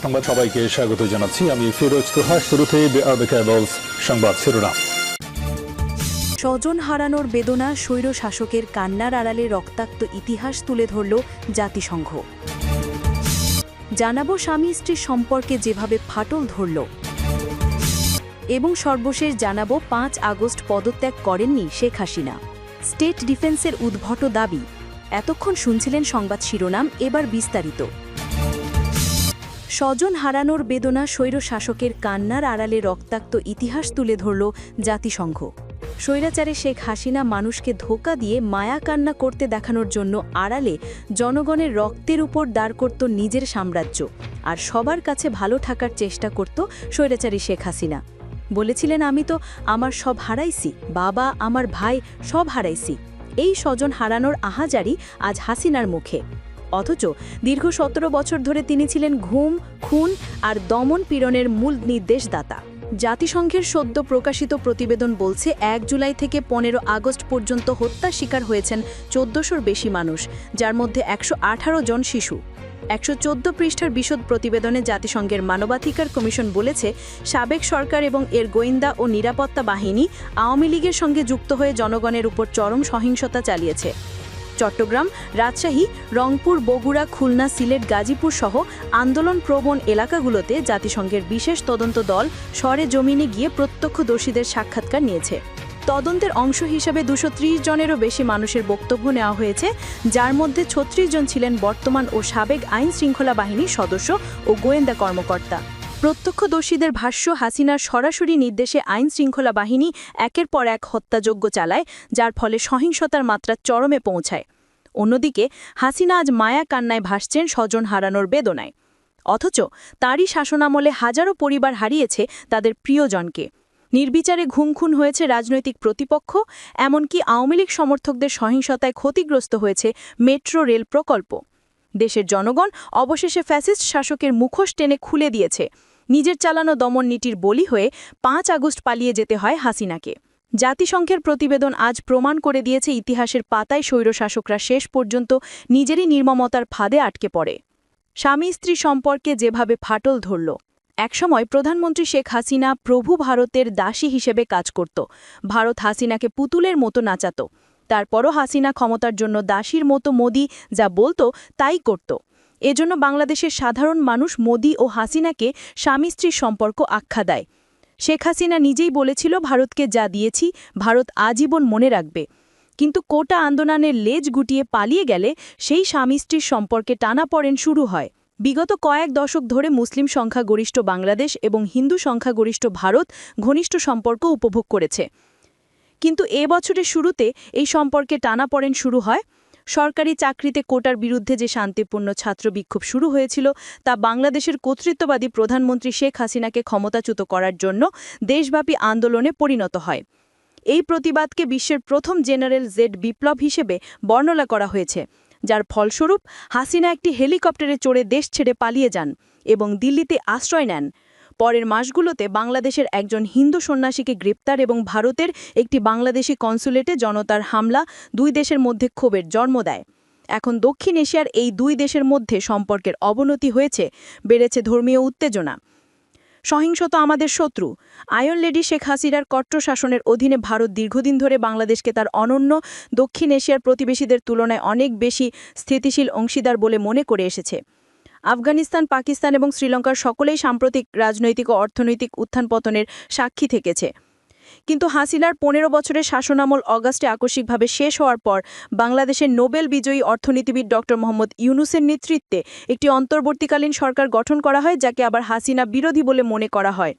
সংবাদ সবাইকে স্বাগত জানাচ্ছি। আমি ফিরোজ তোহা। শুরুতেই সংবাদ শিরোনাম। স্বজন হারানোর বেদনা, স্বৈর শাসকের কান্নার আড়ালে রক্তাক্ত ইতিহাস তুলে ধরল জাতিসংঘ। জানাবো স্বামী স্ত্রীর সম্পর্কে যেভাবে ফাটল ধরল, এবং সর্বশেষ জানাবো ৫ আগস্ট পদত্যাগ করেননি শেখ হাসিনা। স্টেট ডিফেন্সের উদ্ভট দাবি। এতক্ষণ শুনছিলেন সংবাদ শিরোনাম, এবার বিস্তারিত। স্বজন হারানোর বেদনা, স্বৈর শাসকের কান্নার আড়ালে রক্তাক্ত ইতিহাস তুলে ধরল জাতিসংঘ। স্বৈরাচারে শেখ হাসিনা মানুষকে ধোঁকা দিয়ে মায়া কান্না করতে দেখানোর জন্য আড়ালে জনগণের রক্তের উপর দাঁড় করত নিজের সাম্রাজ্য, আর সবার কাছে ভালো থাকার চেষ্টা করত স্বৈরাচারী শেখ হাসিনা। বলেছিলেন, আমি তো আমার সব হারাইছি, বাবা, আমার ভাই, সব হারাইছি। এই স্বজন হারানোর আহাজারি আজ হাসিনার মুখে। অথচ দীর্ঘ ১৭ বছর ধরে তিনি ছিলেন ঘুম, খুন আর দমন পীড়নের মূল নির্দেশদাতা। জাতিসংঘের সদ্য প্রকাশিত প্রতিবেদন বলছে, ১ জুলাই থেকে ১৫ আগস্ট পর্যন্ত হত্যার শিকার হয়েছেন ১৪০০-র বেশি মানুষ, যার মধ্যে ১১৮ জন শিশু। ১১৪ পৃষ্ঠার বিশদ প্রতিবেদনে জাতিসংঘের মানবাধিকার কমিশন বলেছে, সাবেক সরকার এবং এর গোয়েন্দা ও নিরাপত্তা বাহিনী আওয়ামী লীগের সঙ্গে যুক্ত হয়ে জনগণের উপর চরম সহিংসতা চালিয়েছে। চট্টগ্রাম, রাজশাহী, রংপুর, বগুড়া, খুলনা, সিলেট, গাজীপুর সহ আন্দোলন প্রবণ এলাকাগুলোতে জাতিসংঘের বিশেষ তদন্ত দল সরে জমিনে গিয়ে প্রত্যক্ষদর্শীদের সাক্ষাৎকার নিয়েছে। তদন্তের অংশ হিসেবে ২৩০ জনেরও বেশি মানুষের বক্তব্য নেওয়া হয়েছে, যার মধ্যে ৩৬ জন ছিলেন বর্তমান ও সাবেক আইন শৃঙ্খলা বাহিনীর সদস্য ও গোয়েন্দা কর্মকর্তা। প্রত্যক্ষদর্শীদের ভাষ্য, হাসিনার সরাসরি নির্দেশে আইন শৃঙ্খলা বাহিনী একের পর এক হত্যাযজ্ঞ চালায়, যার ফলে সহিংসতার মাত্রা চরমে পৌঁছায়। অন্যদিকে হাসিনা আজ মায়া কান্নায় ভাসছেন স্বজন হারানোর বেদনায়। অথচ তাঁরই শাসনামলে হাজারো পরিবার হারিয়েছে তাদের প্রিয়জনকে। নির্বিচারে খুন হয়েছে রাজনৈতিক প্রতিপক্ষ, এমনকি আওয়ামী লীগ সমর্থকদের সহিংসতায় ক্ষতিগ্রস্ত হয়েছে মেট্রো রেল প্রকল্প। দেশের জনগণ অবশেষে ফ্যাসিস্ট শাসকের মুখোশ টেনে খুলে দিয়েছে। নিজের চালানো দমন নীতির বলি হয়ে ৫ আগস্ট পালিয়ে যেতে হয় হাসিনাকে। জাতিসংঘের প্রতিবেদন আজ প্রমাণ করে দিয়েছে, ইতিহাসের পাতায় স্বৈরশাসকরা শেষ পর্যন্ত নিজেরই নির্মমতার ফাঁদে আটকে পড়ে। স্বামী স্ত্রী সম্পর্কে যেভাবে ফাটল ধরল। একসময় প্রধানমন্ত্রী শেখ হাসিনা প্রভু ভারতের দাসী হিসেবে কাজ করত। ভারত হাসিনাকে পুতুলের মতো নাচাত। তারপরও হাসিনা ক্ষমতার জন্য দাসীর মতো মোদি যা বলতো তাই করত। এজন্য বাংলাদেশের সাধারণ মানুষ মোদি ও হাসিনাকে স্বামী স্ত্রীর সম্পর্ক আখ্যা দেয়। শেখ হাসিনা নিজেই বলেছিল, ভারতকে যা দিয়েছি ভারত আজীবন মনে রাখবে। কিন্তু কোটা আন্দোলনের লেজ গুটিয়ে পালিয়ে গেলে সেই স্বামী স্ত্রীর সম্পর্কে টানাপড়েন শুরু হয়। বিগত কয়েক দশক ধরে মুসলিম সংখ্যাগরিষ্ঠ বাংলাদেশ এবং হিন্দু সংখ্যাগরিষ্ঠ ভারত ঘনিষ্ঠ সম্পর্ক উপভোগ করেছে। কিন্তু এ বছরের শুরুতে এই সম্পর্কে টানাপড়েন শুরু হয়। সরকারি চাকরিতে কোটার বিরুদ্ধে যে শান্তিপূর্ণ ছাত্র বিক্ষোভ শুরু হয়েছিল, তা বাংলাদেশের কর্তৃত্ববাদী প্রধানমন্ত্রী শেখ হাসিনাকে ক্ষমতাচ্যুত করার জন্য দেশব্যাপী আন্দোলনে পরিণত হয়। এই প্রতিবাদকে বিশ্বের প্রথম জেনারেল জেড বিপ্লব হিসেবে বর্ণনা করা হয়েছে, যার ফলস্বরূপ হাসিনা একটি হেলিকপ্টারে চড়ে দেশ ছেড়ে পালিয়ে যান এবং দিল্লিতে আশ্রয় নেন। পরের মাসগুলোতে বাংলাদেশের একজন হিন্দু সন্ন্যাসীকে গ্রেপ্তার এবং ভারতের একটি বাংলাদেশি কনসুলেটে জনতার হামলা ২ দেশের মধ্যে ক্ষোভের জন্ম দেয়। এখন দক্ষিণ এশিয়ার এই ২ দেশের মধ্যে সম্পর্কের অবনতি হয়েছে, বেড়েছে ধর্মীয় উত্তেজনা। সহিংসতা আমাদের শত্রু। আয়রন লেডি শেখ হাসিনার কট্টর শাসনের অধীনে ভারত দীর্ঘদিন ধরে বাংলাদেশকে তার অনন্য দক্ষিণ এশিয়ার প্রতিবেশীদের তুলনায় অনেক বেশি স্থিতিশীল অংশীদার বলে মনে করে এসেছে। আফগানিস্তান, পাকিস্তান এবং শ্রীলঙ্কার সকলেই সাম্প্রতিক রাজনৈতিক ও অর্থনৈতিক উত্থান-পতনের সাক্ষী থেকেছে। কিন্তু হাসিনার ১৫ বছরের শাসনামল অগাস্টে আকস্মিকভাবে শেষ হওয়ার পর বাংলাদেশের নোবেল বিজয়ী অর্থনীতিবিদ ড. মোহাম্মদ ইউনূসের নেতৃত্বে একটি অন্তর্বর্তীকালীন সরকার গঠন করা হয়, যাকে আবার হাসিনা বিরোধী বলে মনে করা হয়।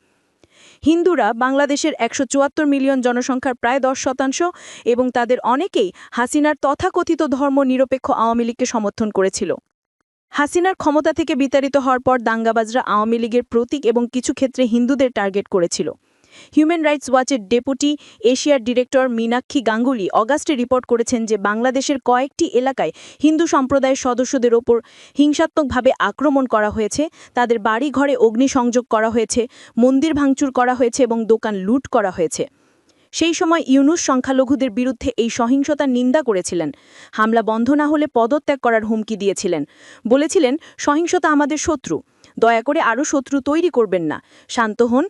হিন্দুরা বাংলাদেশের ১৭৪ মিলিয়ন জনসংখ্যার প্রায় ১০% এবং তাদের অনেকেই হাসিনার তথাকথিত ধর্মনিরপেক্ষ আওয়ামী লীগকে সমর্থন করেছিল। হাসিনার ক্ষমতা থেকে বিতাড়িত হওয়ার পর দাঙ্গাবাজরা আওয়ামী লীগের প্রতীক এবং কিছু ক্ষেত্রে হিন্দুদের টার্গেট করেছিল। হিউম্যান রাইটস ওয়াচের ডেপুটি এশিয়ার ডিরেক্টর মীনাক্ষী গাঙ্গুলি অগাস্টে রিপোর্ট করেছেন যে বাংলাদেশের কয়েকটি এলাকায় হিন্দু সম্প্রদায়ের সদস্যদের ওপর হিংসাত্মকভাবে আক্রমণ করা হয়েছে, তাদের বাড়ি ঘরে অগ্নিসংযোগ করা হয়েছে, মন্দির ভাঙচুর করা হয়েছে এবং দোকান লুট করা হয়েছে। সেই সময় ইউনূস সংখ্যালঘুদের বিরুদ্ধে এই সহিংসতার নিন্দা করেছিলেন। হামলা বন্ধ না হলে পদত্যাগ করার হুমকি দিয়েছিলেন। বলেছিলেন, সহিংসতা আমাদের শত্রু। দয়া করে আরও শত্রু তৈরি করবেন না। শান্ত হন।